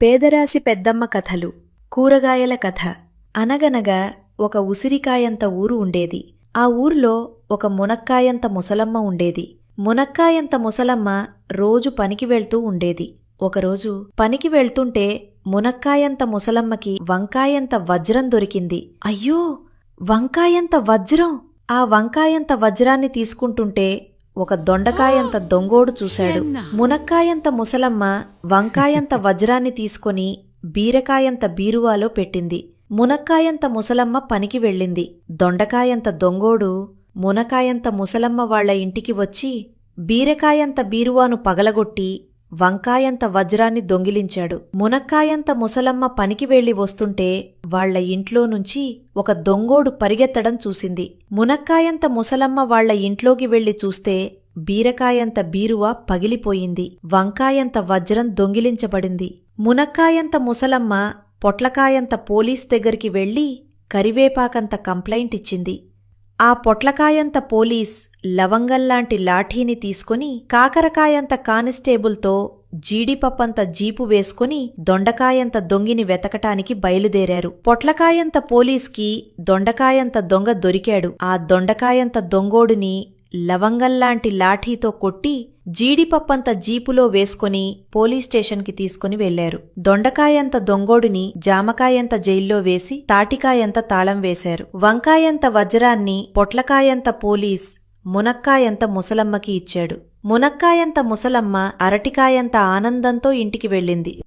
పేదరాశి పెద్దమ్మ కథలు. కూరగాయల కథ. అనగనగా ఒక ఉసిరికాయంత ఊరు ఉండేది. ఆ ఊర్లో ఒక మునక్కాయంత ముసలమ్మ ఉండేది. మునక్కాయంత ముసలమ్మ రోజు పనికి వెళ్తూ ఉండేది. ఒకరోజు పనికి వెళ్తుంటే మునక్కాయంత ముసలమ్మకి వంకాయంత వజ్రం దొరికింది. అయ్యో, వంకాయంత వజ్రం! ఆ వంకాయంత వజ్రాన్ని తీసుకుంటుంటే ఒక దొండకాయంత దొంగోడు చూశాడు. మునక్కాయంత ముసలమ్మ వంకాయంత వజ్రాన్ని తీసుకొని బీరకాయంత బీరువాలో పెట్టింది. మునక్కాయంత ముసలమ్మ పనికి వెళ్ళింది. దొండకాయంత దొంగోడు మునకాయంత ముసలమ్మ వాళ్ల ఇంటికి వచ్చి బీరకాయంత బీరువాను పగలగొట్టి వంకాయంత వజ్రాన్ని దొంగిలించాడు. మునక్కాయంత ముసలమ్మ పనికి వెళ్లి వస్తుంటే వాళ్ల ఇంట్లో నుంచి ఒక దొంగోడు పరిగెత్తడం చూసింది. మునక్కాయంత ముసలమ్మ వాళ్ల ఇంట్లోకి వెళ్లి చూస్తే బీరకాయంత బీరువా పగిలిపోయింది. వంకాయంత వజ్రం దొంగిలించబడింది. మునక్కాయంత ముసలమ్మ పొట్లకాయంత పోలీస్ దగ్గరికి వెళ్లి కరివేపాకంత కంప్లైంట్ ఇచ్చింది. ఆ పొట్లకాయంత పోలీస్ లవంగల్లాంటి లాఠీని తీసుకుని కాకరకాయంత కానిస్టేబుల్తో జీడిపప్పంత జీపు వేసుకుని దొండకాయంత దొంగిని వెతకటానికి బయలుదేరారు. పొట్లకాయంత పోలీస్కి దొండకాయంత దొంగ దొరికాడు. ఆ దొండకాయంత దొంగోడిని లవంగల్లాంటి లాఠీతో కొట్టి జీడిపప్పంత జీపులో వేసుకుని పోలీస్ స్టేషన్కి తీసుకుని వెళ్లారు. దొండకాయంత దొంగోడిని జామకాయంత జైల్లో వేసి తాటికాయంత తాళం వేశారు. వంకాయంత వజ్రాన్ని పొట్లకాయంత పోలీస్ మునక్కాయంత ముసలమ్మకి ఇచ్చాడు. మునక్కాయంత ముసలమ్మ అరటికాయంత ఆనందంతో ఇంటికి వెళ్ళింది.